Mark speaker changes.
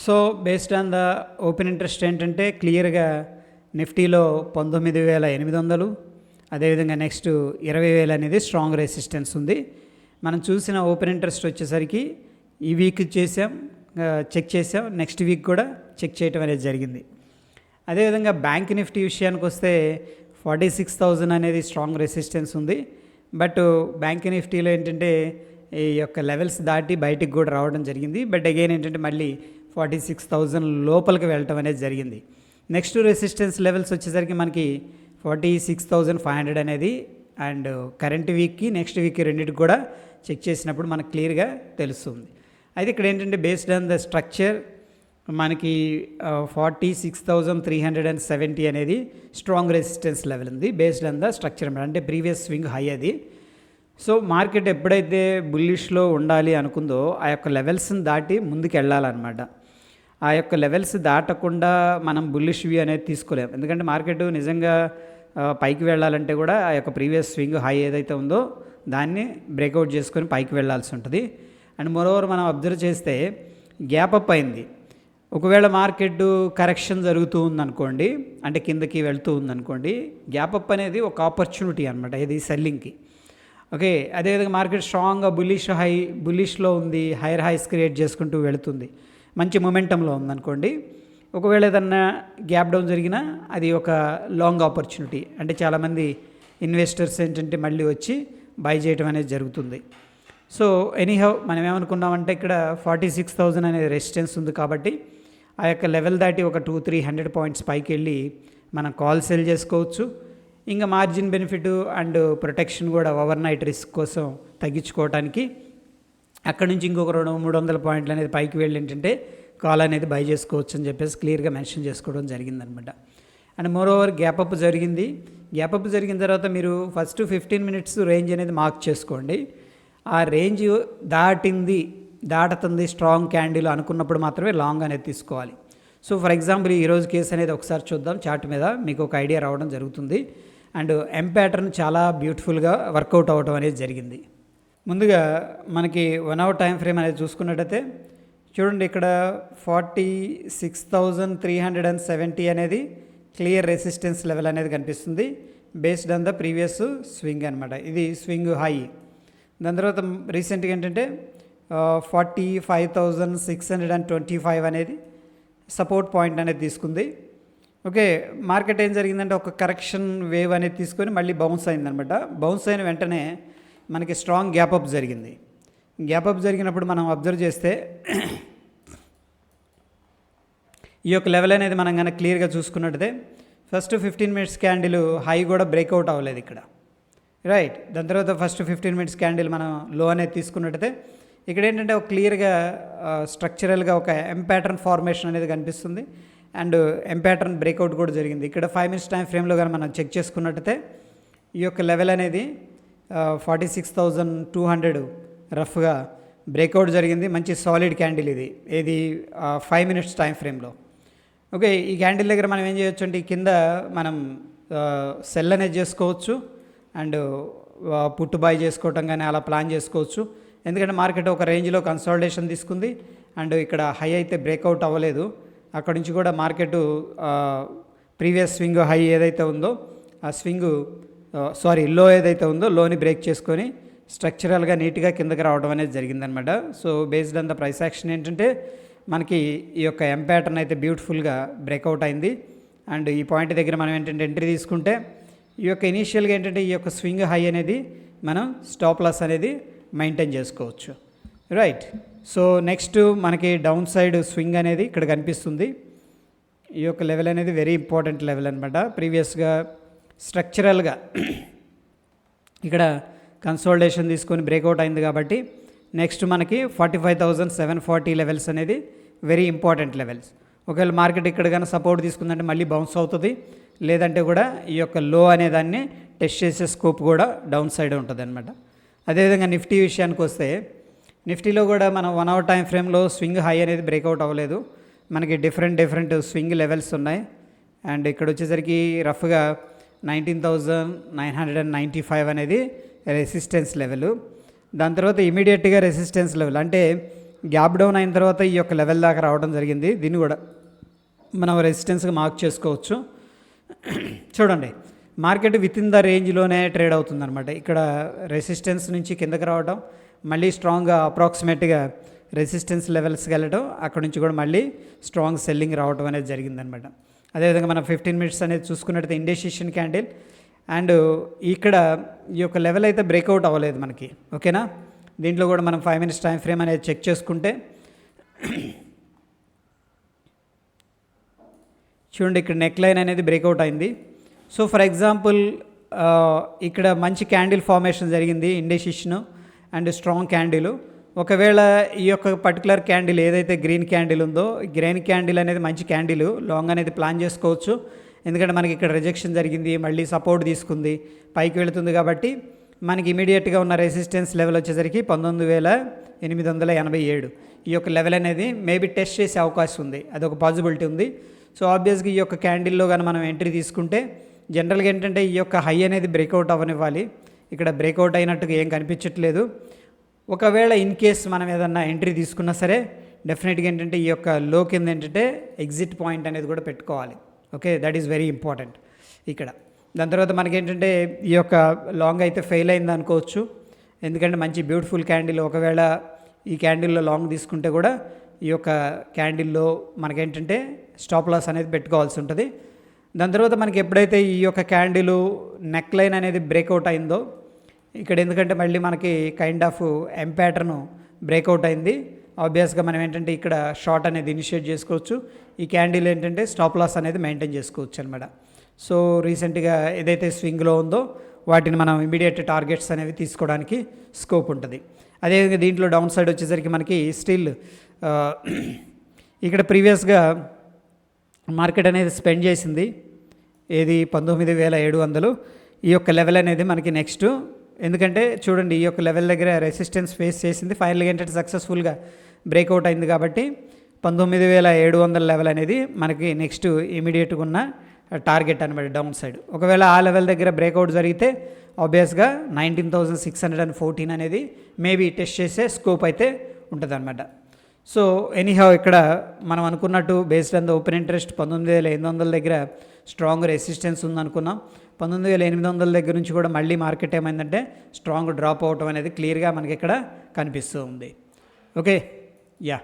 Speaker 1: So based on the open interest ఏంటంటే క్లియర్గా నిఫ్టీలో 19,800, అదేవిధంగా నెక్స్ట్ 20,000 అనేది స్ట్రాంగ్ రెసిస్టెన్స్ ఉంది. మనం చూసిన ఓపెన్ ఇంట్రెస్ట్ వచ్చేసరికి ఈ వీక్ చెక్ చేసాం, నెక్స్ట్ వీక్ కూడా చెక్ చేయటం అనేది జరిగింది. అదేవిధంగా బ్యాంక్ నిఫ్టీ విషయానికి వస్తే 46,000 అనేది స్ట్రాంగ్ రెసిస్టెన్స్ ఉంది. బట్ బ్యాంక్ నిఫ్టీలో ఏంటంటే ఈ యొక్క లెవెల్స్ దాటి బయటికి కూడా రావడం జరిగింది. బట్ అగైన్ ఏంటంటే మళ్ళీ 46,000 లోపలికి వెళ్ళటం అనేది జరిగింది. నెక్స్ట్ రెసిస్టెన్స్ లెవెల్స్ వచ్చేసరికి మనకి 46,500 అనేది అండ్ కరెంట్ వీక్కి నెక్స్ట్ వీక్కి రెండింటికి కూడా చెక్ చేసినప్పుడు మనకు క్లియర్గా తెలుస్తుంది. అయితే ఇక్కడ ఏంటంటే బేస్డ్ ఆన్ ద స్ట్రక్చర్ మనకి 46,370 అనేది స్ట్రాంగ్ రెసిస్టెన్స్ లెవెల్ ఉంది బేస్డ్ ఆన్ ద స్ట్రక్చర్, అంటే ప్రీవియస్ స్వింగ్ హై అది. సో మార్కెట్ ఎప్పుడైతే బుల్లిష్లో ఉండాలి అనుకుందో ఆ యొక్క లెవెల్స్ని దాటి ముందుకు వెళ్ళాలన్నమాట. ఆ యొక్క లెవెల్స్ దాటకుండా మనం బుల్లిష్ వ్యూ అనేది తీసుకోలేము. ఎందుకంటే మార్కెట్ నిజంగా పైకి వెళ్ళాలంటే కూడా ఆ యొక్క ప్రీవియస్ స్వింగ్ హై ఏదైతే ఉందో దాన్ని బ్రేక్అవుట్ చేసుకొని పైకి వెళ్ళాల్సి ఉంటుంది. అండ్ మోరోవర్ మనం అబ్జర్వ్ చేస్తే గ్యాప్ అప్ అయింది. ఒకవేళ మార్కెట్ కరెక్షన్ జరుగుతూ ఉందనుకోండి, అంటే కిందకి వెళ్తూ ఉందనుకోండి, గ్యాప్ అప్ అనేది ఒక ఆపర్చునిటీ అనమాట ఇది సెల్లింగ్కి. ఓకే, అదేవిధంగా మార్కెట్ స్ట్రాంగ్గా బుల్లిష్లో ఉంది, హైయర్ హైస్ క్రియేట్ చేసుకుంటూ వెళుతుంది, మంచి మొమెంటంలో ఉందనుకోండి. ఒకవేళ ఏదన్నా గ్యాప్ డౌన్ జరిగినా అది ఒక లాంగ్ ఆపర్చునిటీ, అంటే చాలామంది ఇన్వెస్టర్స్ ఏంటంటే మళ్ళీ వచ్చి బై చేయడం అనేది జరుగుతుంది. సో ఎనీహౌ మనం ఏమనుకున్నామంటే ఇక్కడ 46,000 అనేది రెసిస్టెన్స్ ఉంది కాబట్టి ఆ యొక్క లెవెల్ దాటి ఒక 200-300 పాయింట్స్ పైకి వెళ్ళి మనం కాల్ సెల్ చేసుకోవచ్చు. ఇంకా మార్జిన్ బెనిఫిట్ అండ్ ప్రొటెక్షన్ కూడా ఓవర్ నైట్ రిస్క్ కోసం తగ్గించుకోవడానికి అక్కడ నుంచి ఇంకొక 200-300 పాయింట్లు అనేది పైకి వెళ్ళి ఏంటంటే కాల్ అనేది బై చేసుకోవచ్చు అని చెప్పేసి క్లియర్గా మెన్షన్ చేసుకోవడం జరిగిందనమాట. అండ్ మోరోవర్ గ్యాప్ అప్ జరిగింది. గ్యాప్ అప్ జరిగిన తర్వాత మీరు ఫస్ట్ 15 మినిట్స్ రేంజ్ అనేది మార్క్ చేసుకోండి. ఆ రేంజ్ దాటుతుంది స్ట్రాంగ్ క్యాండిల్ అనుకున్నప్పుడు మాత్రమే లాంగ్ అనేది తీసుకోవాలి. సో ఫర్ ఎగ్జాంపుల్ ఈరోజు కేసు అనేది ఒకసారి చూద్దాం. చార్ట్ మీద మీకు ఒక ఐడియా రావడం జరుగుతుంది. అండ్ ఎం ప్యాటర్న్ చాలా బ్యూటిఫుల్గా వర్కౌట్ అవ్వడం అనేది జరిగింది. ముందుగా మనకి 1 అవర్ టైం ఫ్రేమ్ అనేది చూసుకున్నట్టయితే చూడండి, ఇక్కడ 46,370 అనేది క్లియర్ రెసిస్టెన్స్ లెవెల్ అనేది కనిపిస్తుంది based on the previous swing అనమాట. ఇది స్వింగ్ హై. దాని తర్వాత రీసెంట్గా ఏంటంటే 45,625 అనేది సపోర్ట్ పాయింట్ అనేది తీసుకుంది. ఓకే, మార్కెట్ ఏం జరిగిందంటే ఒక కరెక్షన్ వేవ్ అనేది తీసుకొని మళ్ళీ బౌన్స్ అయిందనమాట. బౌన్స్ అయిన వెంటనే మనకి స్ట్రాంగ్ గ్యాప్ అప్ జరిగింది. గ్యాప్ అప్ జరిగినప్పుడు మనం అబ్జర్వ్ చేస్తే ఈ యొక్క లెవెల్ అనేది మనం కనుక క్లియర్గా చూసుకున్నట్టయితే ఫస్ట్ 15 మినిట్స్ క్యాండిల్ హై కూడా బ్రేక్అవుట్ అవ్వలేదు ఇక్కడ, రైట్. దాని తర్వాత ఫస్ట్ 15 మినిట్స్ క్యాండిల్ మనం లో అనేది తీసుకున్నట్టయితే ఇక్కడ ఏంటంటే ఒక క్లియర్గా స్ట్రక్చరల్గా ఒక ఎం ప్యాటర్న్ ఫార్మేషన్ అనేది కనిపిస్తుంది. అండ్ ఎం ప్యాటర్న్ బ్రేక్అవుట్ కూడా జరిగింది. ఇక్కడ 5 మినిట్స్ టైం ఫ్రేమ్లో కానీ మనం చెక్ చేసుకున్నట్టయితే ఈ యొక్క లెవెల్ అనేది 46,200 రఫ్గా బ్రేక్అవుట్ జరిగింది. మంచి సాలిడ్ క్యాండిల్ ఇది 5 మినిట్స్ టైం ఫ్రేమ్లో. ఓకే, ఈ క్యాండిల్ దగ్గర మనం ఏం చేయొచ్చు అంటే కింద మనం సెల్ అనేది చేసుకోవచ్చు అండ్ పుట్టు బై చేసుకోవటం కానీ అలా ప్లాన్ చేసుకోవచ్చు. ఎందుకంటే మార్కెట్ ఒక రేంజ్లో కన్సాలిడేషన్ తీసుకుంది అండ్ ఇక్కడ హై అయితే బ్రేక్అవుట్ అవ్వలేదు. అక్కడ నుంచి కూడా మార్కెట్ ప్రీవియస్ స్వింగ్ హై ఏదైతే ఉందో ఆ లో ఏదైతే ఉందో లోని బ్రేక్ చేసుకొని స్ట్రక్చరల్గా నీట్గా కిందకి రావడం అనేది జరిగిందనమాట. So based on the price action ఏంటంటే మనకి ఈ యొక్క ఎం ప్యాటర్న్ అయితే బ్యూటిఫుల్గా బ్రేక్అవుట్ అయింది. అండ్ ఈ పాయింట్ దగ్గర మనం ఏంటంటే ఎంట్రీ తీసుకుంటే ఈ యొక్క ఇనీషియల్గా ఏంటంటే ఈ యొక్క స్వింగ్ హై అనేది మనం స్టాప్ లాస్ అనేది మెయింటైన్ చేసుకోవచ్చు, రైట్. సో నెక్స్ట్ మనకి డౌన్ సైడ్ స్వింగ్ అనేది ఇక్కడ కనిపిస్తుంది. ఈ యొక్క లెవెల్ అనేది వెరీ ఇంపార్టెంట్ లెవెల్ అనమాట. ప్రీవియస్గా స్ట్రక్చరల్గా ఇక్కడ కన్సాలిడేషన్ తీసుకొని బ్రేక్అవుట్ అయింది కాబట్టి నెక్స్ట్ మనకి 45,740 లెవెల్స్ అనేది వెరీ ఇంపార్టెంట్ లెవెల్స్. ఒకవేళ మార్కెట్ ఇక్కడ కానీ సపోర్ట్ తీసుకుందంటే మళ్ళీ బౌన్స్ అవుతుంది, లేదంటే కూడా ఈ యొక్క లో అనేదాన్ని టెస్ట్ చేసే స్కోప్ కూడా డౌన్ సైడ్ ఉంటుంది అనమాట. అదేవిధంగా నిఫ్టీ విషయానికి వస్తే నిఫ్టీలో కూడా మనం 1 అవర్ టైం ఫ్రేమ్లో స్వింగ్ హై అనేది బ్రేక్అవుట్ అవ్వలేదు. మనకి డిఫరెంట్ స్వింగ్ లెవెల్స్ ఉన్నాయి. అండ్ ఇక్కడ వచ్చేసరికి రఫ్గా 19,995 అనేది రెసిస్టెన్స్ లెవెల్. దాని తర్వాత ఇమీడియట్గా రెసిస్టెన్స్ లెవెల్ అంటే గ్యాప్ డౌన్ అయిన తర్వాత ఈ యొక్క లెవెల్ దాకా రావడం జరిగింది. దీన్ని కూడా మనం రెసిస్టెన్స్గా మార్క్ చేసుకోవచ్చు. చూడండి, మార్కెట్ విత్ ఇన్ ద రేంజ్లోనే ట్రేడ్ అవుతుందన్నమాట. ఇక్కడ రెసిస్టెన్స్ నుంచి కిందకి రావడం, మళ్ళీ స్ట్రాంగ్గా అప్రాక్సిమేట్గా రెసిస్టెన్స్ లెవెల్స్కి వెళ్ళడం, అక్కడ నుంచి కూడా మళ్ళీ స్ట్రాంగ్ సెల్లింగ్ రావడం అనేది జరిగిందనమాట. అదేవిధంగా మనం 15 మినిట్స్ అనేది చూసుకున్నట్టయితే ఇండెసిషన్ క్యాండిల్, అండ్ ఇక్కడ ఈ యొక్క లెవెల్ అయితే బ్రేక్అవుట్ అవ్వలేదు మనకి. ఓకేనా, దీంట్లో కూడా మనం 5 మినిట్స్ టైం ఫ్రేమ్ అనేది చెక్ చేసుకుంటే చూడండి, ఇక్కడ నెక్ లైన్ అనేది బ్రేక్అవుట్ అయింది. సో ఫర్ ఎగ్జాంపుల్ ఇక్కడ మంచి క్యాండిల్ ఫార్మేషన్ జరిగింది, ఇండెసిషన్ అండ్ స్ట్రాంగ్ క్యాండిల్. ఒకవేళ ఈ యొక్క పర్టికులర్ క్యాండిల్ ఏదైతే గ్రీన్ క్యాండిల్ ఉందో, గ్రీన్ క్యాండిల్ అనేది మంచి క్యాండిల్, లాంగ్ అనేది ప్లాన్ చేసుకోవచ్చు. ఎందుకంటే మనకి ఇక్కడ రిజెక్షన్ జరిగింది, మళ్ళీ సపోర్ట్ తీసుకుంది, పైకి వెళుతుంది. కాబట్టి మనకి ఇమీడియట్గా ఉన్న రెసిస్టెన్స్ లెవెల్ వచ్చేసరికి 19,887 ఈ యొక్క లెవెల్ అనేది మేబీ టెస్ట్ చేసే అవకాశం ఉంది, అదొక పాసిబిలిటీ ఉంది. సో ఆబ్వియస్గా ఈ యొక్క క్యాండిల్లో కానీ మనం ఎంట్రీ తీసుకుంటే జనరల్గా ఏంటంటే ఈ యొక్క హై అనేది బ్రేక్అవుట్ అవ్వనివ్వాలి. ఇక్కడ బ్రేక్అవుట్ అయినట్టుగా ఏం కనిపించట్లేదు. ఒకవేళ ఇన్ కేస్ మనం ఏదన్నా ఎంట్రీ తీసుకున్నా సరే డెఫినెట్గా ఏంటంటే ఈ యొక్క లో కింద ఏంటంటే ఎగ్జిట్ పాయింట్ అనేది కూడా పెట్టుకోవాలి. Okay, that is very important ఇక్కడ. దాని తర్వాత మనకేంటంటే ఈ యొక్క లాంగ్ అయితే ఫెయిల్ అయింది అనుకోవచ్చు, ఎందుకంటే మంచి బ్యూటిఫుల్ క్యాండిల్. ఒకవేళ ఈ క్యాండిల్లో లాంగ్ తీసుకుంటే కూడా ఈ యొక్క క్యాండిల్లో మనకేంటంటే స్టాప్ లాస్ అనేది పెట్టుకోవాల్సి ఉంటుంది. దాని తర్వాత మనకి ఎప్పుడైతే ఈ యొక్క క్యాండిల్ నెక్ లైన్ అనేది బ్రేక్అవుట్ అయిందో, ఇక్కడ ఎందుకంటే మళ్ళీ మనకి kind of M pattern breakout అయింది. ఆబ్వియస్గా మనం ఏంటంటే ఇక్కడ షార్ట్ అనేది ఇనిషియేట్ చేసుకోవచ్చు. ఈ క్యాండిల్ ఏంటంటే స్టాప్ లాస్ అనేది మెయింటైన్ చేసుకోవచ్చు అనమాట. సో రీసెంట్గా ఏదైతే స్వింగ్లో ఉందో వాటిని మనం ఇమీడియట్ టార్గెట్స్ అనేవి తీసుకోవడానికి స్కోప్ ఉంటుంది. అదేవిధంగా దీంట్లో డౌన్ సైడ్ వచ్చేసరికి మనకి స్టిల్ ఇక్కడ ప్రీవియస్గా మార్కెట్ అనేది స్పెండ్ చేసింది ఏది 19,700 ఈ యొక్క లెవెల్ అనేది మనకి నెక్స్ట్. ఎందుకంటే చూడండి, ఈ యొక్క లెవెల్ దగ్గర రెసిస్టెన్స్ ఫేస్ చేసింది, ఫైనల్గా ఏంటంటే సక్సెస్ఫుల్గా బ్రేక్అవుట్ అయింది. కాబట్టి 19,700 లెవెల్ అనేది మనకి నెక్స్ట్ ఇమీడియట్గా ఉన్న టార్గెట్ అనమాట డౌన్ సైడ్. ఒకవేళ ఆ లెవెల్ దగ్గర బ్రేక్అవుట్ జరిగితే ఆబ్వియస్గా 19,614 అనేది మేబీ టెస్ట్ చేసే స్కోప్ అయితే ఉంటుంది అనమాట. సో ఎనీహౌ ఇక్కడ మనం అనుకున్నట్టు based on the open interest 19,800 దగ్గర స్ట్రాంగ్ రెసిస్టెన్స్ ఉందనుకున్నాం. 19,800 దగ్గర నుంచి కూడా మళ్ళీ మార్కెట్ ఏమైందంటే స్ట్రాంగ్ డ్రాప్ అవటం అనేది క్లియర్గా మనకి ఇక్కడ కనిపిస్తూ ఉంది. Okay, yeah.